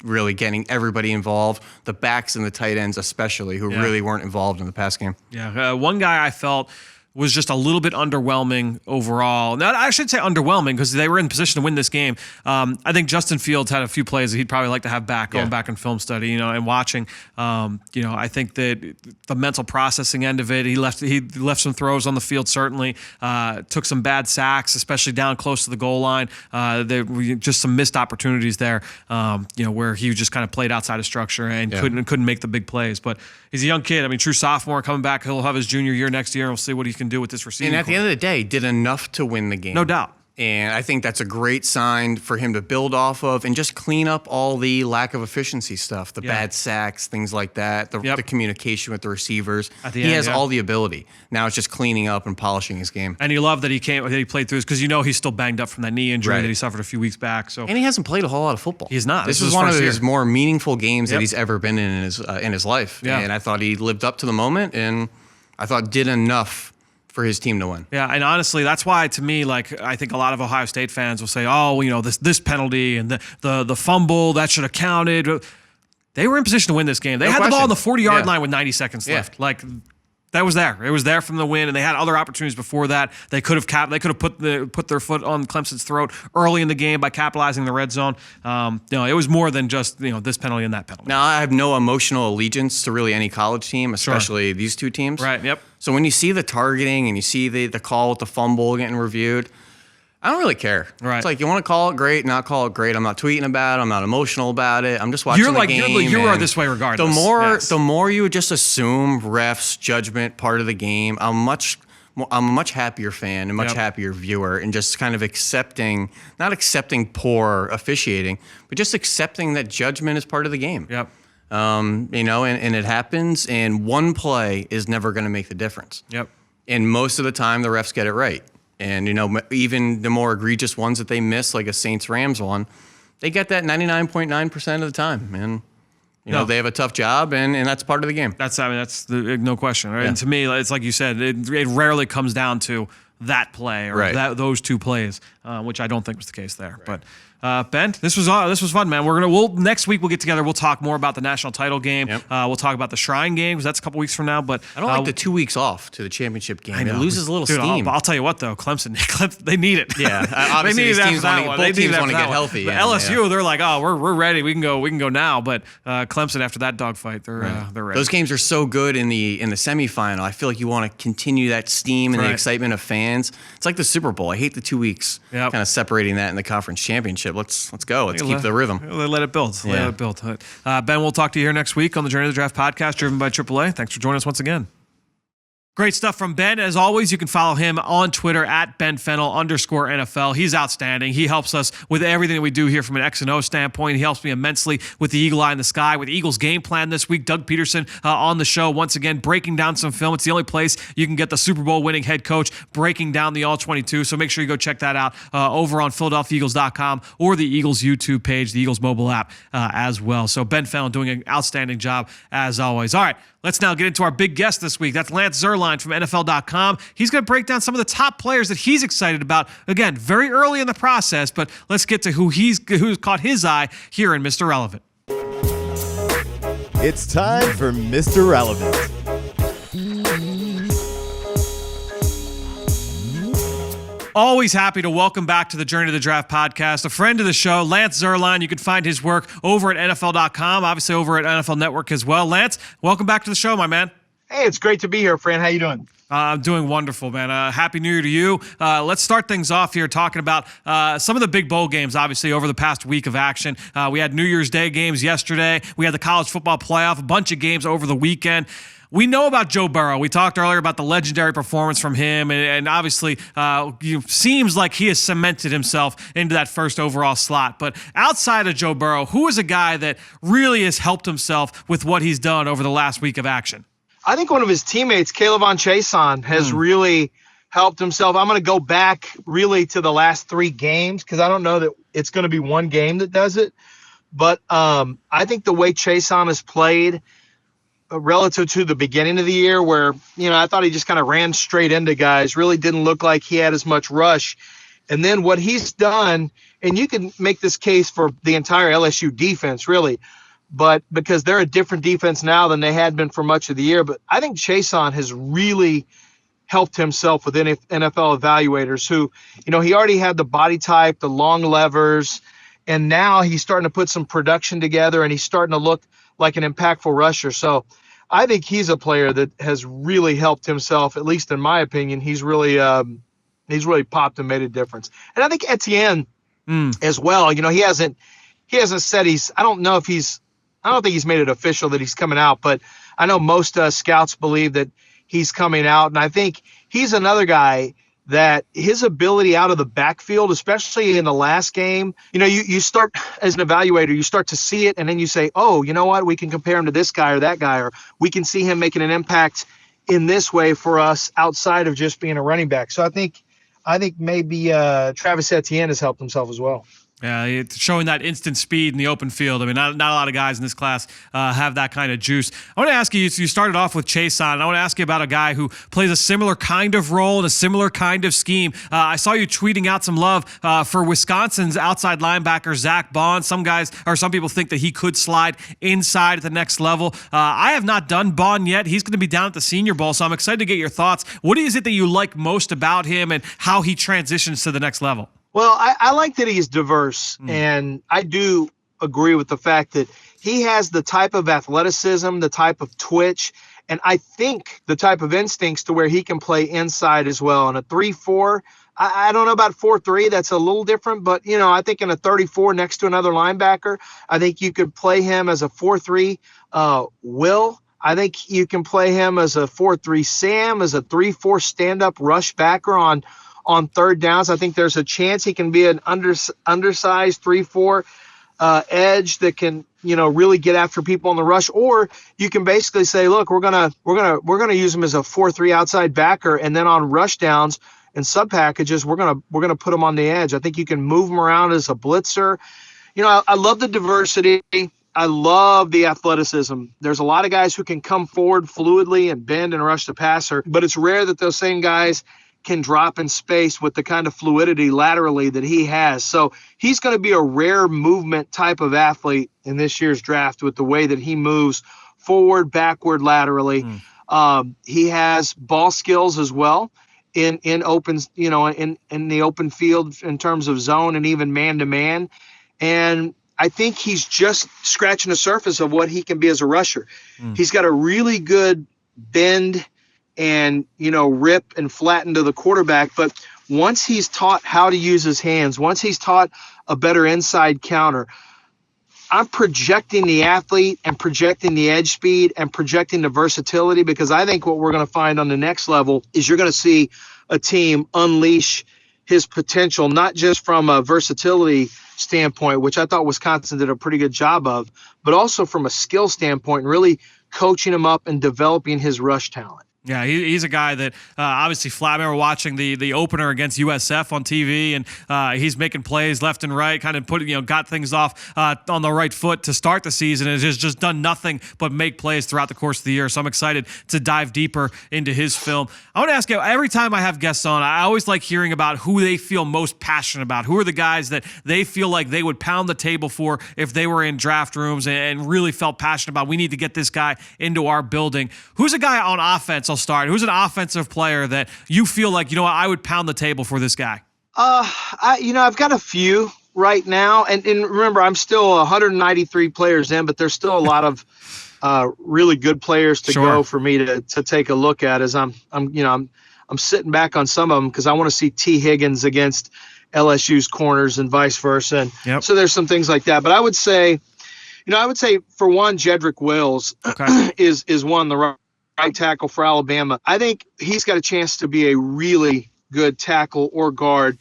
really getting everybody involved, the backs and the tight ends especially, who really weren't involved in the pass game. Yeah, one guy I felt was just a little bit underwhelming overall. Now, I should say underwhelming because they were in position to win this game. I think Justin Fields had a few plays that he'd probably like to have back, going back in film study, and watching. I think that the mental processing end of it, he left some throws on the field, certainly. Took some bad sacks, especially down close to the goal line. There were just some missed opportunities there, where he just kind of played outside of structure and couldn't make the big plays. But he's a young kid. I mean, true sophomore coming back. He'll have his junior year next year, and we'll see what he can do with this receiving. And at the end of the day, did enough to win the game. No doubt. And I think that's a great sign for him to build off of and just clean up all the lack of efficiency stuff, the bad sacks, things like that, the communication with the receivers. He has all the ability. Now it's just cleaning up and polishing his game. And you love that he played through this because he's still banged up from that knee injury that he suffered a few weeks back. So and he hasn't played a whole lot of football. He's not. This is one of his more meaningful games that he's ever been in his life. Yeah. And I thought he lived up to the moment, and I thought did enough for his team to win. Yeah, and honestly, that's why, to me, I think a lot of Ohio State fans will say, this penalty and the fumble, that should have counted. They were in position to win this game. They had the ball on the 40-yard line with 90 seconds left. That was there. It was there from the win, and they had other opportunities before that. They could have put their foot on Clemson's throat early in the game by capitalizing the red zone. It was more than just this penalty and that penalty. Now, I have no emotional allegiance to really any college team, especially these two teams. Right. Yep. So when you see the targeting and you see the call with the fumble getting reviewed, I don't really care. Right. It's like, you want to call it great, not call it great. I'm not tweeting about it. I'm not emotional about it. I'm just watching the game. You are this way regardless. The more you would just assume refs, judgment, part of the game, I'm a much happier fan and much happier viewer, and just kind of not accepting poor officiating, but just accepting that judgment is part of the game. Yep. And it happens, and one play is never going to make the difference. Yep. And most of the time, the refs get it right. And, even the more egregious ones that they miss, like a Saints-Rams one, they get that 99.9% of the time. And, they have a tough job, and that's part of the game. That's no question. Right? Yeah. And to me, it's like you said, it rarely comes down to that play or those two plays, which I don't think was the case there. Right. But Ben, this was fun, man. Next week we'll get together. We'll talk more about the national title game. Yep. We'll talk about the Shrine game because that's a couple weeks from now. But I don't like the 2 weeks off to the championship game. It loses a little Dude, steam. I'll tell you what though, Clemson, they need it. Yeah, obviously these teams both teams want to get healthy. But LSU, they're like, we're ready. We can go now. But Clemson, after that dogfight, they're ready. Those games are so good in the semifinal. I feel like you want to continue that steam and the excitement of fans. It's like the Super Bowl. I hate the 2 weeks kind of separating that in the conference championship. Let's go. Let's keep the rhythm. Let it build. Let it build. Ben, we'll talk to you here next week on the Journey to the Draft podcast, driven by AAA. Thanks for joining us once again. Great stuff from Ben. As always, you can follow him on Twitter at @BenFennell_NFL. He's outstanding. He helps us with everything that we do here from an X and O standpoint. He helps me immensely with the Eagle Eye in the Sky, with Eagles game plan this week. Doug Peterson on the show once again, breaking down some film. It's the only place you can get the Super Bowl winning head coach breaking down the All-22. So make sure you go check that out over on PhiladelphiaEagles.com or the Eagles YouTube page, the Eagles mobile app as well. So Ben Fennell doing an outstanding job as always. All right. Let's now get into our big guest this week. That's Lance Zierlein from NFL.com. He's going to break down some of the top players that he's excited about. Again, very early in the process, but let's get to who's caught his eye here in Mr. Relevant. It's time for Mr. Relevant. Always happy to welcome back to the Journey to the Draft podcast a friend of the show, Lance Zierlein. You can find his work over at NFL.com, obviously over at NFL Network as well. Lance, welcome back to the show, my man. Hey, it's great to be here, Fran. How you doing? I'm doing wonderful, man. Happy New Year to you. Let's start things off here talking about some of the big bowl games, obviously, over the past week of action. We had New Year's Day games yesterday. We had the college football playoff, a bunch of games over the weekend. We know about Joe Burrow. We talked earlier about the legendary performance from him, and obviously seems like he has cemented himself into that first overall slot. But outside of Joe Burrow, who is a guy that really has helped himself with what he's done over the last week of action? I think one of his teammates, Caleb Chason, has really helped himself. I'm going to go back really to the last 3 games because I don't know that it's going to be one game that does it. But I think the way Chason has played relative to the beginning of the year where, I thought he just kind of ran straight into guys, really didn't look like he had as much rush. And then what he's done, and you can make this case for the entire LSU defense, really, but because they're a different defense now than they had been for much of the year. But I think Chason has really helped himself with NFL evaluators who, he already had the body type, the long levers, and now he's starting to put some production together and he's starting to look like an impactful rusher. So I think he's a player that has really helped himself, at least in my opinion. He's really popped and made a difference. And I think Etienne as well, he hasn't said I don't think he's made it official that he's coming out, but I know most scouts believe that he's coming out. And I think he's another guy that his ability out of the backfield, especially in the last game, you start as an evaluator, you start to see it and then you say, oh, you know what, we can compare him to this guy or that guy, or we can see him making an impact in this way for us outside of just being a running back. So I think maybe Travis Etienne has helped himself as well. Yeah, it's showing that instant speed in the open field. I mean, not a lot of guys in this class have that kind of juice. I want to ask you, so you started off with Chason. I want to ask you about a guy who plays a similar kind of role and a similar kind of scheme. I saw you tweeting out some love for Wisconsin's outside linebacker, Zach Bond. Some people think that he could slide inside at the next level. I have not done Bond yet. He's going to be down at the Senior Bowl, so I'm excited to get your thoughts. What is it that you like most about him and how he transitions to the next level? Well, I like that he's diverse, and I do agree with the fact that he has the type of athleticism, the type of twitch, and I think the type of instincts to where he can play inside as well. In a 3-4, I don't know about 4-3. That's a little different, but, I think in a 34 next to another linebacker, I think you could play him as a 4-3 Will. I think you can play him as a 4-3 Sam, as a 3-4 stand-up rush backer on third downs. I think there's a chance he can be an undersized 3-4 edge that can, really get after people on the rush. Or you can basically say, look, we're gonna use him as a 4-3 outside backer, and then on rush downs and sub packages, we're gonna put him on the edge. I think you can move him around as a blitzer. I love the diversity. I love the athleticism. There's a lot of guys who can come forward fluidly and bend and rush the passer, but it's rare that those same guys can drop in space with the kind of fluidity laterally that he has. So he's going to be a rare movement type of athlete in this year's draft with the way that he moves forward, backward, laterally. He has ball skills as well in open, in the open field in terms of zone and even man-to-man. And I think he's just scratching the surface of what he can be as a rusher. He's got a really good bend and, rip and flatten to the quarterback. But once he's taught how to use his hands, once he's taught a better inside counter, I'm projecting the athlete and projecting the edge speed and projecting the versatility, because I think what we're going to find on the next level is you're going to see a team unleash his potential, not just from a versatility standpoint, which I thought Wisconsin did a pretty good job of, but also from a skill standpoint, really coaching him up and developing his rush talent. Yeah, he's a guy that obviously I remember watching the opener against USF on TV, and he's making plays left and right, kind of got things off on the right foot to start the season, and has just done nothing but make plays throughout the course of the year. So I'm excited to dive deeper into his film. I want to ask you, every time I have guests on, I always like hearing about who they feel most passionate about. Who are the guys that they feel like they would pound the table for if they were in draft rooms and really felt passionate about, we need to get this guy into our building. Who's a guy on offense? I'll start. Who's an offensive player that you feel like, I would pound the table for this guy? I've got a few. right now, and remember, I'm still 193 players in, but there's still a lot of really good players to go for me to take a look at as I'm sitting back on some of them because I want to see T. Higgins against LSU's corners and vice versa. And so there's some things like that. But I would say for one, Jedrick Wills is one, the right tackle for Alabama. I think he's got a chance to be a really good tackle or guard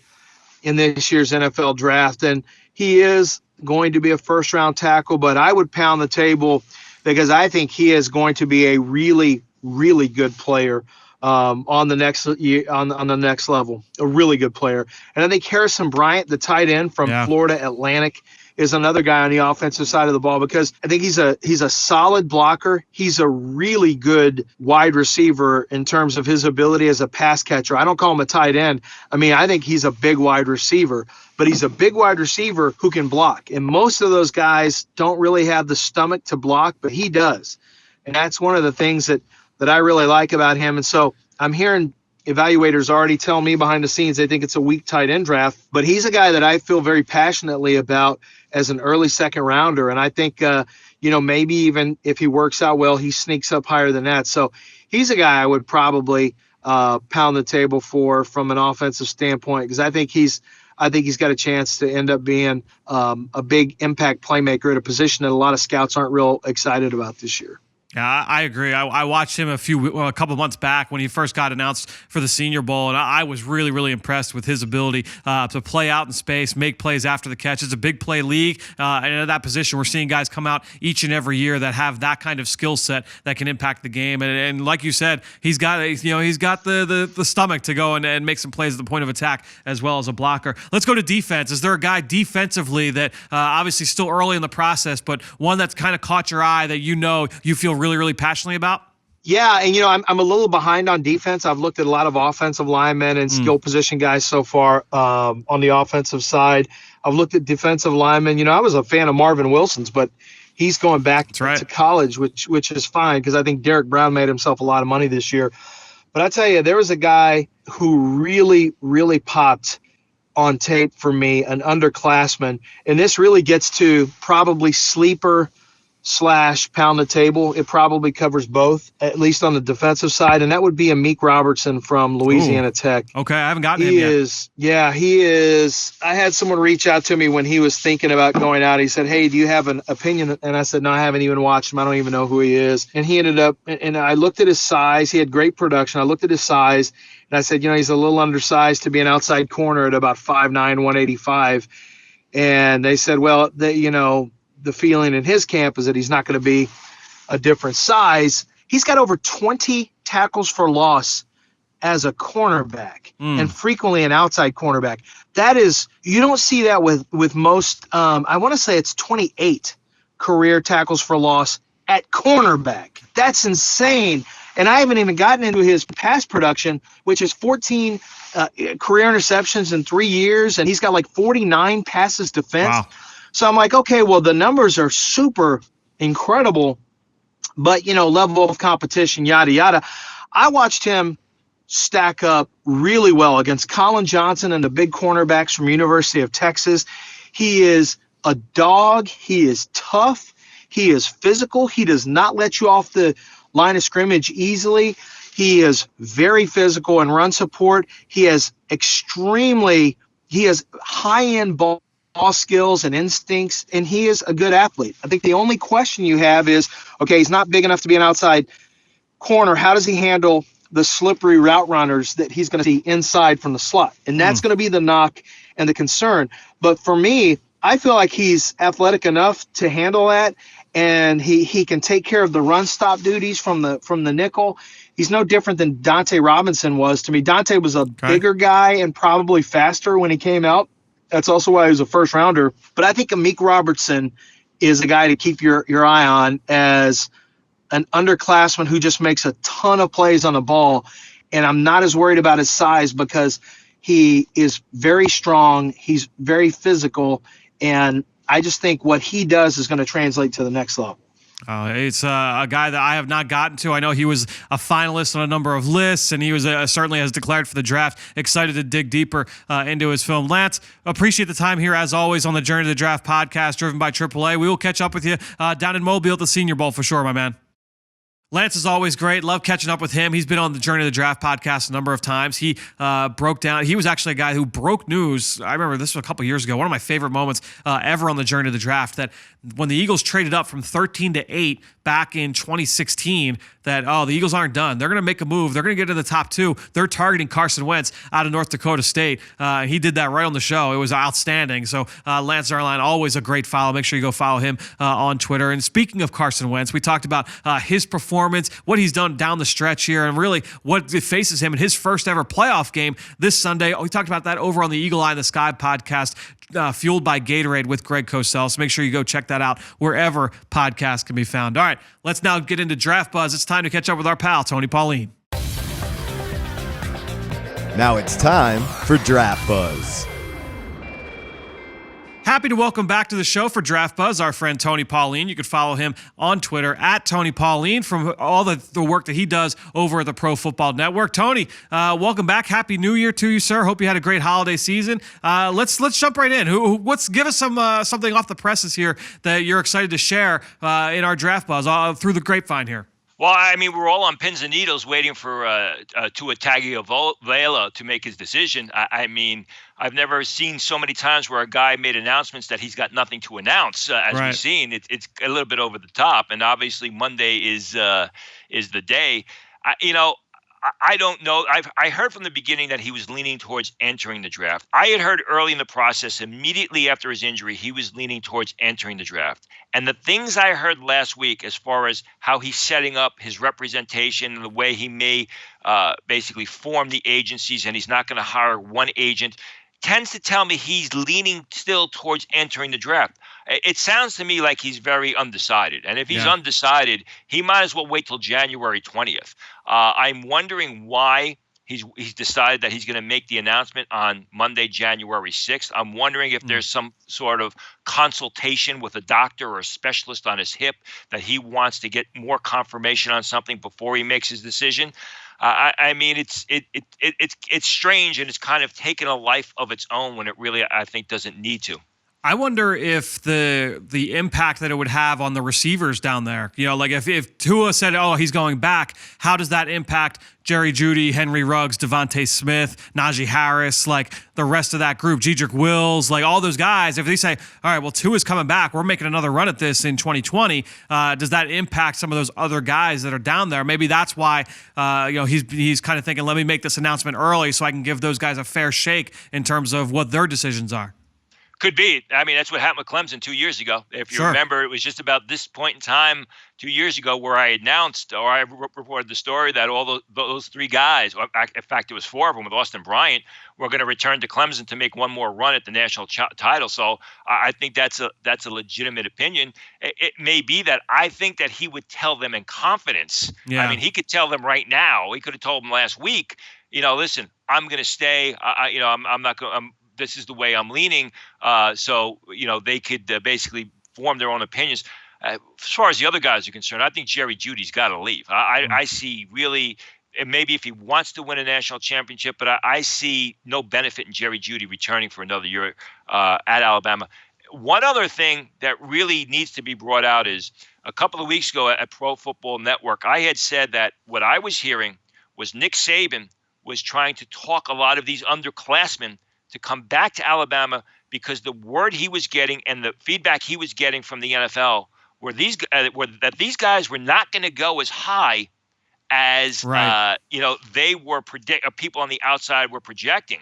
in this year's NFL draft. And he is going to be a first-round tackle, but I would pound the table because I think he is going to be a really, really good player on the next on the next level, a really good player. And I think Harrison Bryant, the tight end from Florida Atlantic, is another guy on the offensive side of the ball because I think he's a solid blocker. He's a really good wide receiver in terms of his ability as a pass catcher. I don't call him a tight end. I mean, I think he's a big wide receiver, but he's a big wide receiver who can block. And most of those guys don't really have the stomach to block, but he does. And that's one of the things that I really like about him. And so I'm hearing evaluators already tell me behind the scenes they think it's a weak tight end draft, but he's a guy that I feel very passionately about as an early second rounder. And I think, maybe even if he works out well, he sneaks up higher than that. So he's a guy I would probably pound the table for from an offensive standpoint because I think he's got a chance to end up being a big impact playmaker at a position that a lot of scouts aren't real excited about this year. Yeah, I agree. I watched him a couple months back when he first got announced for the Senior Bowl, and I was really, really impressed with his ability to play out in space, make plays after the catch. It's a big play league, and at that position, we're seeing guys come out each and every year that have that kind of skill set that can impact the game. And like you said, he's got the stomach to go and make some plays at the point of attack as well as a blocker. Let's go to defense. Is there a guy defensively that obviously still early in the process, but one that's kind of caught your eye that you feel really, really passionately about? Yeah, and I'm a little behind on defense. I've looked at a lot of offensive linemen and skill position guys so far on the offensive side. I've looked at defensive linemen. I was a fan of Marvin Wilson's, but he's going back to college, which is fine because I think Derek Brown made himself a lot of money this year. But I tell you, there was a guy who really, really popped on tape for me, an underclassman, and this really gets to probably sleeper / pound the table. It probably covers both, at least on the defensive side, and that would be Amik Robertson from Louisiana Tech. Okay, I haven't gotten him yet. He is. I had someone reach out to me when he was thinking about going out. He said, "Hey, do you have an opinion?" And I said, "No, I haven't even watched him. I don't even know who he is." And he ended up, and I looked at his size. He had great production. I looked at his size, and I said, he's a little undersized to be an outside corner at about 5'9", 185. And they said, well, the feeling in his camp is that he's not going to be a different size. He's got over 20 tackles for loss as a cornerback and frequently an outside cornerback. That is, you don't see that with most, I want to say it's 28 career tackles for loss at cornerback. That's insane. And I haven't even gotten into his pass production, which is 14 career interceptions in 3 years. And he's got like 49 passes defense. Wow. So I'm like, okay, well, the numbers are super incredible, but, level of competition, yada, yada. I watched him stack up really well against Colin Johnson and the big cornerbacks from University of Texas. He is a dog. He is tough. He is physical. He does not let you off the line of scrimmage easily. He is very physical in run support. He has high-end ball skills and instincts, and he is a good athlete. I think the only question you have is, okay, he's not big enough to be an outside corner. How does he handle the slippery route runners that he's going to see inside from the slot? And that's going to be the knock and the concern. But for me, I feel like he's athletic enough to handle that, and he can take care of the run stop duties from the nickel. He's no different than Dante Robinson was to me. Dante was a bigger guy and probably faster when he came out. That's also why he was a first rounder. But I think Amik Robertson is a guy to keep your eye on as an underclassman who just makes a ton of plays on the ball. And I'm not as worried about his size because he is very strong. He's very physical. And I just think what he does is going to translate to the next level. It's a guy that I have not gotten to. I know he was a finalist on a number of lists, and he was certainly has declared for the draft. Excited to dig deeper into his film. Lance, appreciate the time here as always on the Journey to the Draft podcast, driven by AAA. We will catch up with you down in Mobile at the Senior Bowl for sure, my man. Lance is always great. Love catching up with him. He's been on the Journey to the Draft podcast a number of times. He broke down. He was actually a guy who broke news. I remember this was a couple years ago. One of my favorite moments ever on the Journey to the Draft, that when the Eagles traded up from 13 to 8 back in 2016, that, the Eagles aren't done. They're going to make a move. They're going to get to the top 2. They're targeting Carson Wentz out of North Dakota State. He did that right on the show. It was outstanding. So Lance Zierlein, always a great follow. Make sure you go follow him on Twitter. And speaking of Carson Wentz, we talked about his performance, what he's done down the stretch here, and really what faces him in his first ever playoff game this Sunday. We talked about that over on the Eagle Eye in the Sky podcast, fueled by Gatorade with Greg Cosell. So make sure you go check that out wherever podcasts can be found. All right, let's now get into Draft Buzz. It's time to catch up with our pal, Tony Pauline. Now it's time for Draft Buzz. Happy to welcome back to the show for Draft Buzz our friend Tony Pauline. You can follow him on Twitter at Tony Pauline from all the work that he does over at the Pro Football Network. Tony, welcome back. Happy New Year to you, sir. Hope you had a great holiday season. Let's jump right in. Give us something off the presses here that you're excited to share in our Draft Buzz through the grapevine here. Well, I mean, we're all on pins and needles waiting for Tua Tagovailoa to make his decision. I mean, I've never seen so many times where a guy made announcements that he's got nothing to announce. As Right. we've seen, it's a little bit over the top, and obviously Monday is the day. I don't know. I heard from the beginning that he was leaning towards entering the draft. I had heard early in the process, immediately after his injury, he was leaning towards entering the draft. And the things I heard last week, as far as how he's setting up his representation and the way he may basically form the agencies, and he's not going to hire one agent, tends to tell me he's leaning still towards entering the draft. It sounds to me like he's very undecided. And if he's undecided, he might as well wait till January 20th. I'm wondering why he's decided that he's going to make the announcement on Monday, January 6th. I'm wondering if there's some sort of consultation with a doctor or a specialist on his hip that he wants to get more confirmation on something before he makes his decision. I mean, it's strange, and it's kind of taken a life of its own when it really, I think, doesn't need to. I wonder if the impact that it would have on the receivers down there, like if Tua said, he's going back, how does that impact Jerry Jeudy, Henry Ruggs, Devontae Smith, Najee Harris, like the rest of that group, Jedrick Wills, like all those guys? If they say, all right, well, Tua's coming back, we're making another run at this in 2020, does that impact some of those other guys that are down there? Maybe that's why, he's kind of thinking, let me make this announcement early so I can give those guys a fair shake in terms of what their decisions are. Could be. I mean, that's what happened with Clemson 2 years ago. If you remember, it was just about this point in time 2 years ago where I announced, or I reported the story that all those three guys, or in fact, it was four of them with Austin Bryant, were going to return to Clemson to make one more run at the national title. So I think that's a legitimate opinion. It may be that I think that he would tell them in confidence. Yeah. I mean, he could tell them right now. He could have told them last week, listen, I'm going to stay. I'm not going. This is the way I'm leaning. So they could basically form their own opinions. As far as the other guys are concerned, I think Jerry Jeudy's got to leave. I see really, and maybe if he wants to win a national championship, but I see no benefit in Jerry Jeudy returning for another year at Alabama. One other thing that really needs to be brought out is a couple of weeks ago at Pro Football Network, I had said that what I was hearing was Nick Saban was trying to talk a lot of these underclassmen to come back to Alabama because the word he was getting and the feedback he was getting from the NFL were that these guys were not going to go as high as they were people on the outside were projecting.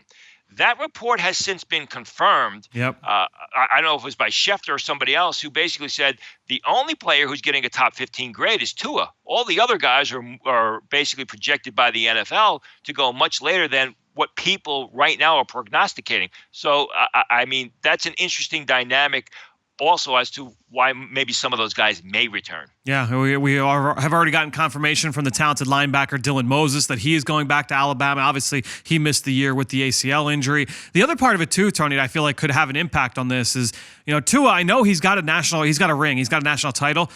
That report has since been confirmed. Yep. I don't know if it was by Schefter or somebody else who basically said the only player who's getting a top 15 grade is Tua. All the other guys are basically projected by the NFL to go much later than what people right now are prognosticating. So, I mean, that's an interesting dynamic also as to why maybe some of those guys may return. Yeah, we have already gotten confirmation from the talented linebacker Dylan Moses that he is going back to Alabama. Obviously, he missed the year with the ACL injury. The other part of it too, Tony, I feel like could have an impact on this is, Tua, I know he's got a ring, he's got a national title.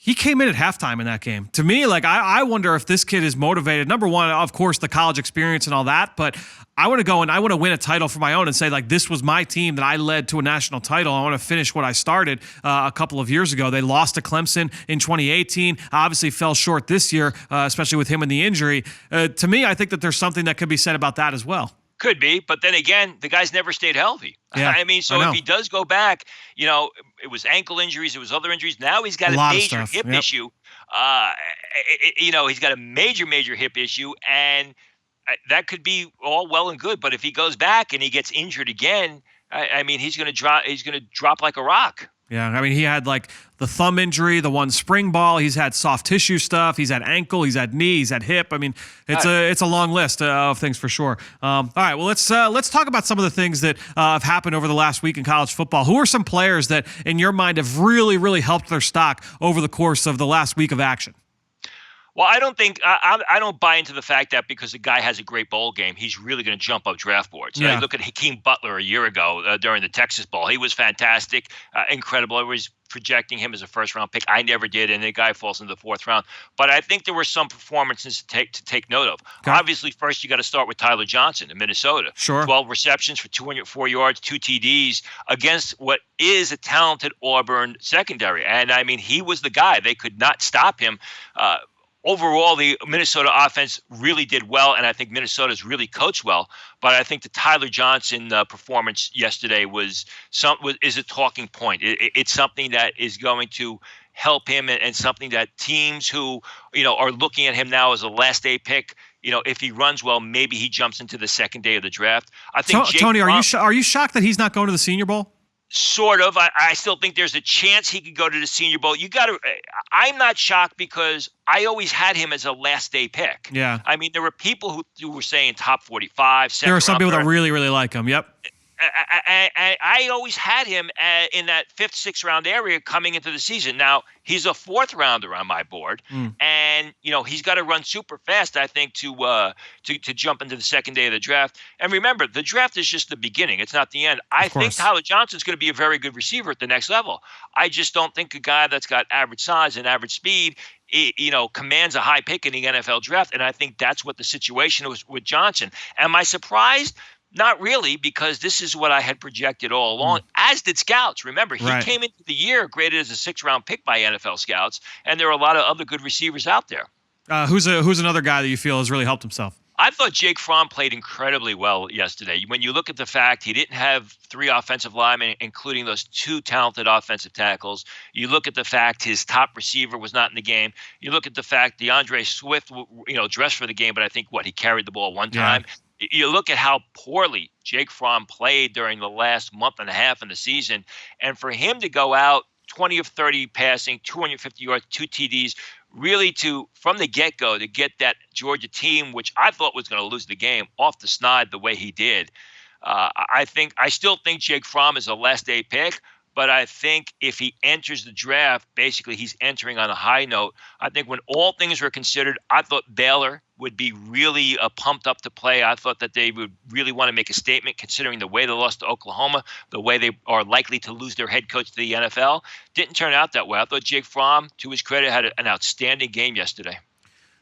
He came in at halftime in that game. To me, like, I wonder if this kid is motivated. Number one, of course, the college experience and all that, but I want to go and I want to win a title for my own and say, like, this was my team that I led to a national title. I want to finish what I started a couple of years ago. They lost to Clemson in 2018, obviously fell short this year, especially with him and the injury. To me, I think that there's something that could be said about that as well. Could be, but then again, the guy's never stayed healthy. Yeah, I mean, so if he does go back, it was ankle injuries, it was other injuries. Now he's got a major hip issue. He's got a major hip issue, and that could be all well and good. But if he goes back and he gets injured again, I mean, he's going to drop. He's going to drop like a rock. Yeah, I mean, he had like the thumb injury, the one spring ball. He's had soft tissue stuff. He's had ankle. He's had knee. He's had hip. I mean, it's a long list of things for sure. All right, well, let's talk about some of the things that have happened over the last week in college football. Who are some players that, in your mind, have really helped their stock over the course of the last week of action? Well, I don't think I don't buy into the fact that because a guy has a great bowl game, he's really going to jump up draft boards. Yeah. I look at Hakeem Butler a year ago during the Texas Bowl. He was fantastic, incredible. I was projecting him as a first-round pick. I never did, and the guy falls into the fourth round. But I think there were some performances to take note of. Okay. Obviously, first you got to start with Tyler Johnson in Minnesota. Sure. 12 receptions for 204 yards, 2 TDs against what is a talented Auburn secondary. And, I mean, he was the guy. They could not stop him. Overall, the Minnesota offense really did well, and I think Minnesota's really coached well. But I think the Tyler Johnson performance yesterday is a talking point. It's something that is going to help him, and something that teams who are looking at him now as a last day pick. If he runs well, maybe he jumps into the second day of the draft. I think Tony, are you shocked that he's not going to the Senior Bowl? Sort of. I still think there's a chance he could go to the Senior Bowl. I'm not shocked because I always had him as a last day pick. Yeah. I mean, there were people who were saying top 45. There are some people that really like him. Yep. I always had him in that 5th, 6th round area coming into the season. Now, he's a 4th rounder on my board, and he's got to run super fast, I think, to jump into the second day of the draft. And remember, the draft is just the beginning; it's not the end. I think Tyler Johnson's going to be a very good receiver at the next level. I just don't think a guy that's got average size and average speed, commands a high pick in the NFL draft. And I think that's what the situation was with Johnson. Am I surprised? Not really, because this is what I had projected all along, as did scouts. Remember, he came into the year graded as a 6th-round pick by NFL scouts, and there are a lot of other good receivers out there. Who's another guy that you feel has really helped himself? I thought Jake Fromm played incredibly well yesterday. When you look at the fact he didn't have 3 offensive linemen, including those 2 talented offensive tackles. You look at the fact his top receiver was not in the game. You look at the fact DeAndre Swift, dressed for the game, but I think he carried the ball one time. Yeah. You look at how poorly Jake Fromm played during the last month and a half in the season, and for him to go out 20 of 30 passing, 250 yards, 2 TDs, really from the get-go to get that Georgia team, which I thought was going to lose the game, off the snide the way he did. I still think Jake Fromm is a last-day pick, but I think if he enters the draft, basically he's entering on a high note. I think when all things were considered, I thought Baylor would be really pumped up to play. I thought that they would really want to make a statement considering the way they lost to Oklahoma, the way they are likely to lose their head coach to the NFL. Didn't turn out that way. I thought Jake Fromm, to his credit, had an outstanding game yesterday.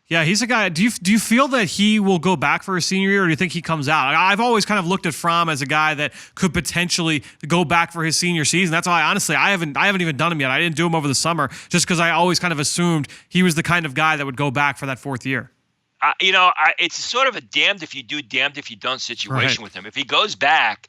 Yeah, he's a guy. Do you feel that he will go back for his senior year, or do you think he comes out? I've always kind of looked at Fromm as a guy that could potentially go back for his senior season. That's why, honestly, I haven't even done him yet. I didn't do him over the summer just because I always kind of assumed he was the kind of guy that would go back for that 4th year. It's sort of a damned if you do, damned if you don't situation with him. If he goes back,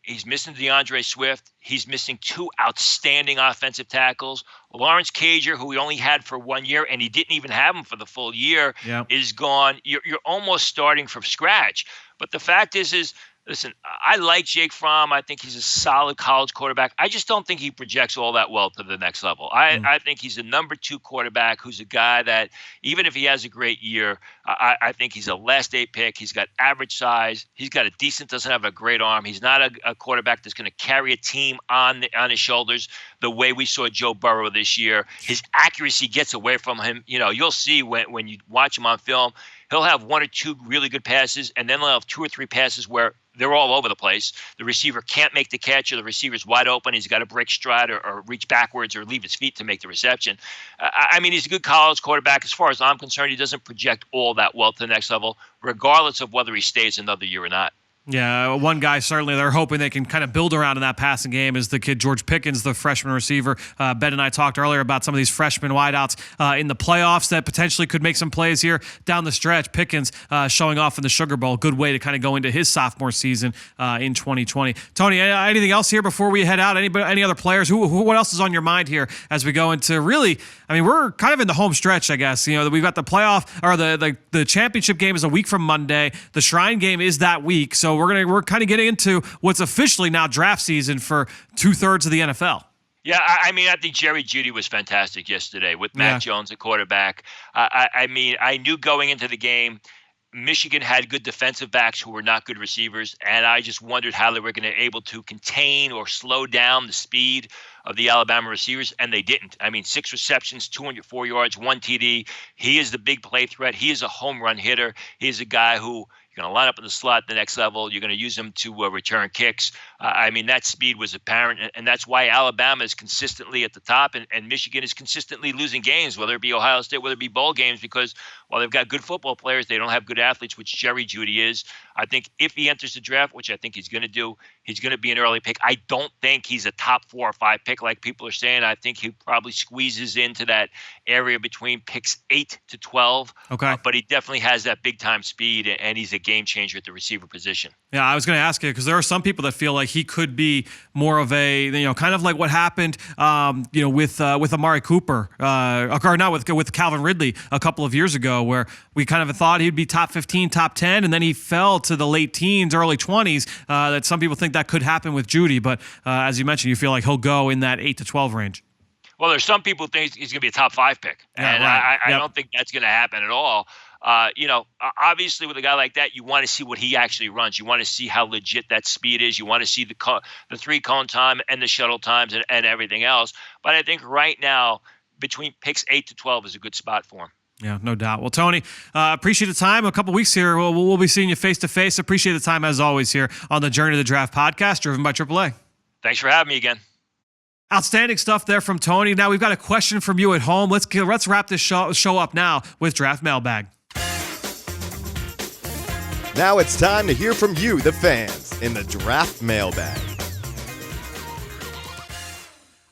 he's missing DeAndre Swift. He's missing 2 outstanding offensive tackles. Lawrence Cager, who we only had for 1 year, and he didn't even have him for the full year, is gone. You're almost starting from scratch. But the fact is, listen, I like Jake Fromm. I think he's a solid college quarterback. I just don't think he projects all that well to the next level. I think he's a number 2 quarterback who's a guy that, even if he has a great year, I think he's a last-day pick. He's got average size. He's got doesn't have a great arm. He's not a quarterback that's going to carry a team on his shoulders the way we saw Joe Burrow this year. His accuracy gets away from him. You'll see when you watch him on film, he'll have one or two really good passes, and then he'll have two or three passes where they're all over the place. The receiver can't make the catch, or the receiver's wide open. He's got to break stride or reach backwards or leave his feet to make the reception. I mean, he's a good college quarterback. As far as I'm concerned, he doesn't project all that well to the next level, regardless of whether he stays another year or not. Yeah, one guy certainly they're hoping they can kind of build around in that passing game is the kid George Pickens, the freshman receiver. Ben and I talked earlier about some of these freshman wideouts in the playoffs that potentially could make some plays here down the stretch. Pickens showing off in the Sugar Bowl, good way to kind of go into his sophomore season in 2020. Tony, anything else here before we head out? Any other players? What else is on your mind here as we go into really? I mean, we're kind of in the home stretch, I guess. You know, we've got the playoff or the championship game is a week from Monday. The Shrine game is that week, so we're kind of getting into what's officially now draft season for 2/3 of the NFL. Yeah, I mean, I think Jerry Jeudy was fantastic yesterday with Mac Jones at quarterback. I mean, I knew going into the game, Michigan had good defensive backs who were not good receivers, and I just wondered how they were going to be able to contain or slow down the speed of the Alabama receivers, and they didn't. I mean, 6 receptions, 204 yards, 1 TD. He is the big play threat. He is a home run hitter. He is a guy who you're going to line up in the slot at the next level. You're going to use him to return kicks. I mean, that speed was apparent, and that's why Alabama is consistently at the top, and Michigan is consistently losing games, whether it be Ohio State, whether it be bowl games, because while they've got good football players, they don't have good athletes, which Jerry Jeudy is. I think if he enters the draft, which I think he's going to do, he's going to be an early pick. I don't think he's a top 4 or 5 pick like people are saying. I think he probably squeezes into that area between picks 8 to 12. Okay. But he definitely has that big-time speed, and he's a game changer at the receiver position. Yeah, I was going to ask you because there are some people that feel like he could be more of a, kind of like what happened, with Amari Cooper, or not with Calvin Ridley a couple of years ago, where we kind of thought he'd be top 15, top 10, and then he fell to the late teens, early 20s. That some people think that could happen with Jeudy, but as you mentioned, you feel like he'll go in that 8 to 12 range. Well, there's some people think he's going to be a top 5 pick, and right. I don't think that's going to happen at all. Obviously with a guy like that, you want to see what he actually runs. You want to see how legit that speed is. You want to see the 3-cone time and the shuttle times and everything else. But I think right now, between picks 8 to 12 is a good spot for him. Yeah, no doubt. Well, Tony, appreciate the time. A couple weeks here, we'll be seeing you face to face. Appreciate the time as always here on the Journey to the Draft podcast, driven by AAA. Thanks for having me again. Outstanding stuff there from Tony. Now we've got a question from you at home. Let's wrap this show up now with Draft Mailbag. Now it's time to hear from you, the fans, in the Draft Mailbag.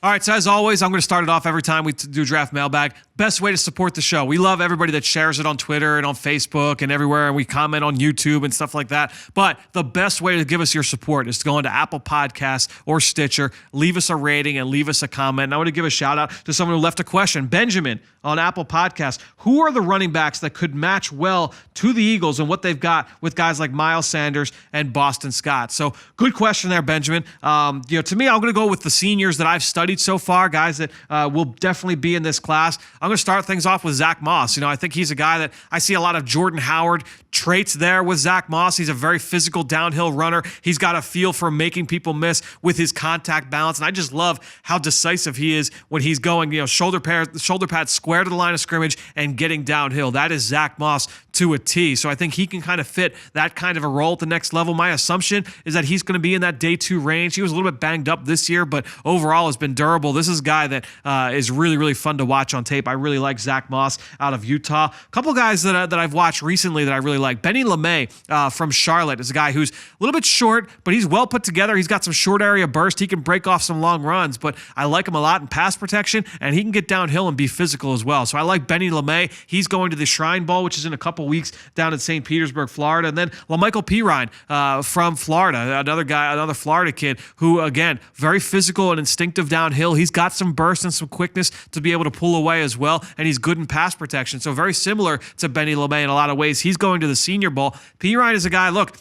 All right, so as always, I'm going to start it off every time we do Draft Mailbag. Best way to support the show. We love everybody that shares it on Twitter and on Facebook and everywhere, and we comment on YouTube and stuff like that. But the best way to give us your support is to go into Apple Podcasts or Stitcher, leave us a rating and leave us a comment. And I want to give a shout out to someone who left a question. Benjamin on Apple Podcasts. Who are the running backs that could match well to the Eagles and what they've got with guys like Miles Sanders and Boston Scott? So good question there, Benjamin. To me, I'm going to go with the seniors that I've studied so far, guys that will definitely be in this class. I'm going to start things off with Zach Moss. I think he's a guy that I see a lot of Jordan Howard traits there with Zach Moss. He's a very physical downhill runner. He's got a feel for making people miss with his contact balance, and I just love how decisive he is when he's going, shoulder pad square to the line of scrimmage and getting downhill. That is Zach Moss to a T. So I think he can kind of fit that kind of a role at the next level. My assumption is that he's going to be in that day 2 range. He was a little bit banged up this year, but overall has been durable. This is a guy that is really, really fun to watch on tape. I really like Zach Moss out of Utah. A couple guys that I've watched recently that I really like. Benny LeMay from Charlotte is a guy who's a little bit short, but he's well put together. He's got some short area burst. He can break off some long runs, but I like him a lot in pass protection, and he can get downhill and be physical as well. So I like Benny LeMay. He's going to the Shrine Bowl, which is in a couple weeks down in St. Petersburg, Florida. And then LaMichael Pirine from Florida, another Florida kid who, again, very physical and instinctive downhill. He's got some burst and some quickness to be able to pull away as well, and he's good in pass protection. So very similar to Benny LeMay in a lot of ways. He's going to the Senior Bowl. Pirine is a guy, look,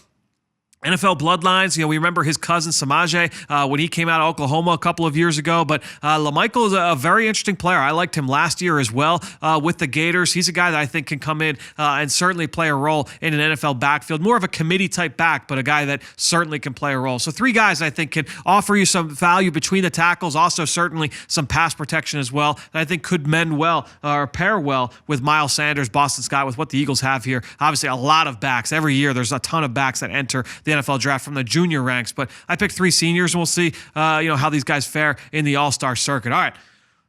NFL bloodlines, we remember his cousin Samaje when he came out of Oklahoma a couple of years ago. But LaMichael is a very interesting player. I liked him last year as well with the Gators. He's a guy that I think can come in and certainly play a role in an NFL backfield. More of a committee type back, but a guy that certainly can play a role. So 3 guys I think can offer you some value between the tackles, also certainly some pass protection as well, that I think could mend well or pair well with Miles Sanders, Boston Scott, with what the Eagles have here. Obviously, a lot of backs. Every year there's a ton of backs that enter the NFL draft from the junior ranks, but I picked 3 seniors, and we'll see how these guys fare in the all-star circuit. All right.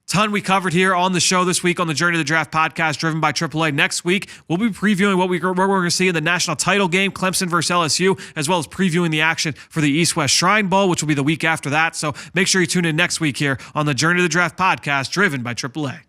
Ton we covered here on the show this week on the Journey to the Draft podcast, driven by AAA. Next week, we'll be previewing what we're going to see in the national title game, Clemson versus LSU, as well as previewing the action for the East-West Shrine Bowl, which will be the week after that. So make sure you tune in next week here on the Journey to the Draft podcast, driven by AAA.